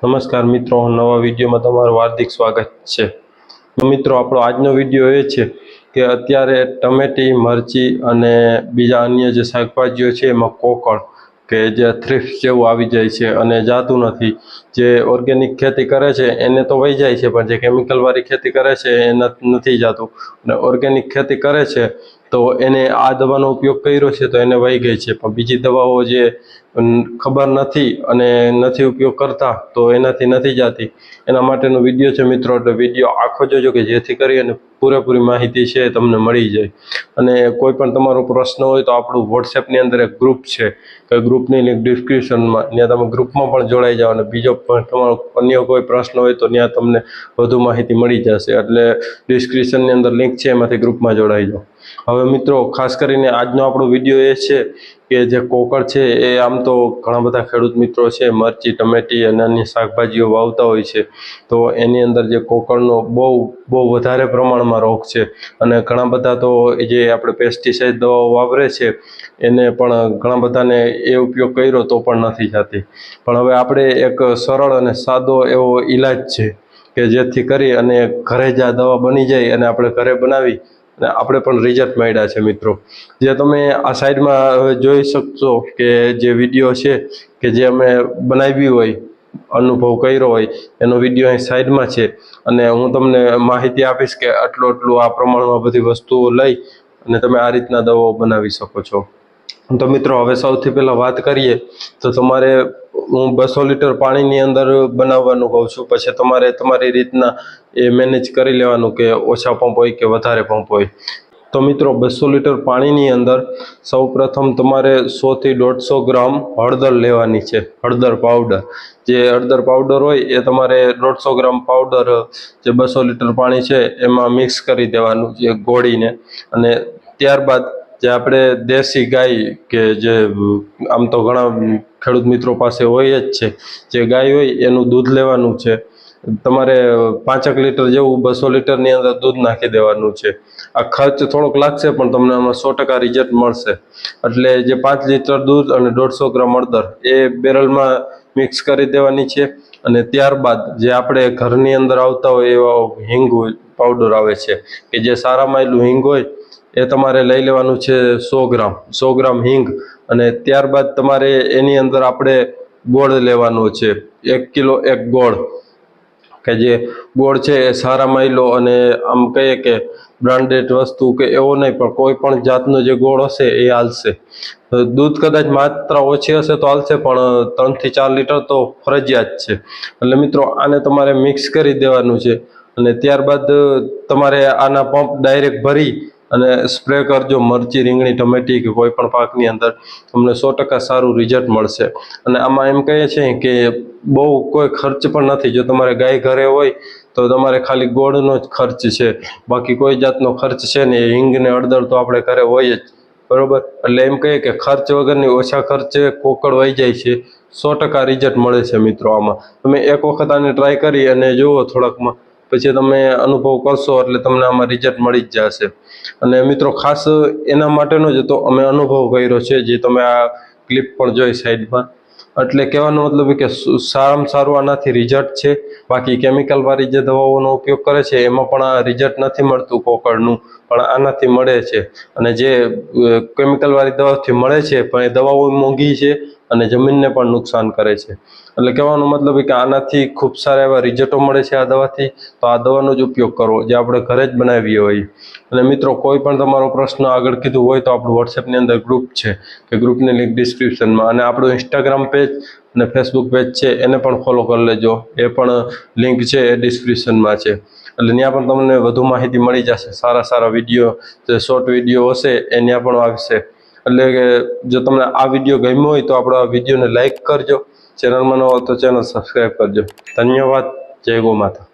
નમસ્કાર મિત્રો, નવા વિડીયોમાં તમારું હાર્દિક સ્વાગત છે। મિત્રો, આપણો આજનો વિડીયો એ છે કે અત્યારે ટમેટી, મરચી અને બીજા અન્ય જે શાકભાજીઓ છે એમાં કોકળ કે જે થ્રિપ્સ જેવું આવી જાય છે અને જાતું નથી। જે ઓર્ગેનિક ખેતી કરે છે એને તો વહી જાય છે, પણ જે કેમિકલવાળી ખેતી કરે છે એ નથી જાતું। અને ઓર્ગેનિક ખેતી કરે છે તો એને આ દવાનો ઉપયોગ કર્યો છે તો એને વહી ગઈ છે, પણ બીજી દવાઓ જે ખબર નથી અને નથી ઉપયોગ કરતા તો એનાથી નથી જાતી। એના માટેનો વિડીયો છે મિત્રો, એટલે વિડીયો આખો જોજો કે જેથી કરી અને પૂરેપૂરી માહિતી છે એ તમને મળી જાય। અને કોઈ પણ તમારો પ્રશ્ન હોય તો આપણું વોટ્સએપની અંદર એક ગ્રુપ છે કે ગ્રુપની લિંક ડિસ્ક્રિપ્શનમાં, ત્યાં તમે ગ્રુપમાં પણ જોડાઈ જાઓ અને બીજો પણ તમારો અન્ય કોઈ પ્રશ્ન હોય તો ત્યાં તમને વધુ માહિતી મળી જશે। એટલે ડિસ્ક્રિપ્શનની અંદર લિંક છે, એમાંથી ગ્રુપમાં જોડાઈ જાઓ। હવે મિત્રો, ખાસ કરીને આજનો આપણો વિડીયો એ છે કે જે કોકળ છે એ આમ તો ઘણા બધા ખેડૂત મિત્રો છે મરચી, ટમેટી અને અન્ય શાકભાજીઓ વાવતા હોય છે, તો એની અંદર જે કોકળનો બહુ વધારે પ્રમાણમાં રોગ છે અને ઘણા બધા તો જે આપણે પેસ્ટિસાઇડ દવાઓ વાપરે છે એને પણ ઘણા બધાને એ ઉપયોગ કર્યો તો પણ નથી જતી। પણ હવે આપણે એક સરળ અને સાદો એવો ઈલાજ છે કે જેથી કરી અને ઘરે જ આ દવા બની જાય અને આપણે ઘરે બનાવી અને આપણે પણ રિઝલ્ટ મળ્યા છે મિત્રો। જે તમે આ સાઈડમાં હવે જોઈ શકશો કે જે વિડીયો છે કે જે અમે બનાવી હોય, અનુભવ કર્યો હોય એનો વિડીયો અહીં સાઈડમાં છે અને હું તમને માહિતી આપીશ કે આટલું આ પ્રમાણમાં બધી વસ્તુઓ લઈ અને તમે આ રીતના દવાઓ બનાવી શકો છો। તો મિત્રો, હવે સૌથી પહેલાં વાત કરીએ તો તમારે હું 200 લીટર પાણીની અંદર બનાવવાનું કહું છું, પછી તમારે તમારી રીતના એ મેનેજ કરી લેવાનું કે ઓછા પંપ હોય કે વધારે પંપ હોય। તો મિત્રો, 200 લીટર પાણીની અંદર સૌ પ્રથમ તમારે 100 થી 150 ગ્રામ હળદર લેવાની છે, હળદર પાવડર। જે હળદર પાવડર હોય એ તમારે 150 ગ્રામ પાવડર જે 200 લીટર પાણી છે એમાં મિક્સ કરી દેવાનું છે ગોળીને। અને ત્યારબાદ જે આપણે દેશી ગાય કે જે આમ તો ઘણા ખેડૂત મિત્રો પાસે હોય જ છે, જે ગાય હોય એનું દૂધ લેવાનું છે। તમારે 5 લીટર જેવું 200 લીટરની અંદર દૂધ નાખી દેવાનું છે। આ ખર્ચ થોડોક લાગશે પણ તમને આમાં 100% રિઝલ્ટ મળશે। એટલે જે 5 લીટર દૂધ અને 150 ગ્રામ હળદર એ બેરલમાં મિક્સ કરી દેવાની છે। અને ત્યારબાદ જે આપણે ઘરની અંદર આવતા હોય એવા હિંગ પાવડર આવે છે કે જે સારામાં એલું હિંગ હોય એ તમારે લઈ લેવાનું છે 100 ગ્રામ હિંગ। અને ત્યારબાદ તમારે એની અંદર આપણે ગોળ લેવાનો છે, 1 કિલો એક ગોળ, કે જે ગોળ છે એ સારા માયલો અને આમ કહીએ કે બ્રાન્ડેડ વસ્તુ કે એવો નહીં, પણ કોઈ પણ જાતનો જે ગોળ હશે એ હાલશે। દૂધ કદાચ માત્રા ઓછી હશે તો હાલશે, પણ 3 થી 4 લીટર તો ફરજિયાત છે। એટલે મિત્રો, આને તમારે મિક્સ કરી દેવાનું છે અને ત્યારબાદ તમારે આના પંપ ડાયરેક્ટ ભરી અને સ્પ્રે કરજો મરચી, રીંગણી, ટમેટી કે કોઈ પણ પાકની અંદર, તમને 100% સારું રિઝલ્ટ મળશે। અને આમાં એમ કહીએ છીએ કે બહુ કોઈ ખર્ચ પણ નથી। જો તમારે ગાય ઘરે હોય તો તમારે ખાલી ગોળનો જ ખર્ચ છે, બાકી કોઈ જાતનો ખર્ચ છે નહીં। હિંગ ને હળદર તો આપણે ઘરે હોય જ, બરોબર। એટલે એમ કહીએ કે ખર્ચ વગરની ઓછા ખર્ચે કોકળ વહી જાય છે, 100% રિઝલ્ટ મળે છે મિત્રો। આમાં તમે એક વખત આને ટ્રાય કરી અને જુઓ થોડાકમાં, પછી તમે અનુભવ કરશો એટલે તમને આમાં રિઝલ્ટ મળી જ જશે। અને મિત્રો, ખાસ એના માટેનો જ તો અમે અનુભવ કર્યો છે, જે તમે આ ક્લિપ પણ જોઈ સાઈડમાં। એટલે કહેવાનો મતલબ કે સારામાં સારું આનાથી રિઝલ્ટ છે। બાકી કેમિકલવાળી જે દવાઓનો ઉપયોગ કરે છે એમાં પણ આ રિઝલ્ટ નથી મળતું કોકળનું, પણ આનાથી મળે છે। અને જે કેમિકલવાળી દવાથી મળે છે પણ એ દવાઓ મોંઘી છે અને જમીનને પણ નુકસાન કરે છે। એટલે કહેવાનો મતલબ કે આનાથી ખૂબ સારા એવા રિઝલ્ટો મળે છે આ દવાથી, તો આ દવાનો જ ઉપયોગ કરવો જે આપણે ઘરે જ બનાવીએ હોય। અને મિત્રો, કોઈ પણ તમારો પ્રશ્ન આગળ કીધું હોય તો આપણું વોટ્સએપની અંદર ગ્રુપ છે કે ગ્રુપની લિંક ડિસ્ક્રિપ્શનમાં, અને આપણું ઇન્સ્ટાગ્રામ પેજ અને ફેસબુક પેજ છે એને પણ ફોલો કરી લેજો, એ પણ લિંક છે એ ડિસ્ક્રિપ્શનમાં છે। એટલે ત્યાં પણ તમને વધુ માહિતી મળી જશે, સારા વિડીયો, જે શોર્ટ વિડીયો હશે એ ત્યાં પણ આવશે। એટલે કે જો તમને આ વિડીયો ગમ્યો હોય તો આપણા વિડીયોને લાઇક કરજો, ચેનલમાં ન હોય તો ચેનલ સબસ્ક્રાઈબ કરજો। ધન્યવાદ। જય ગૌ માતા।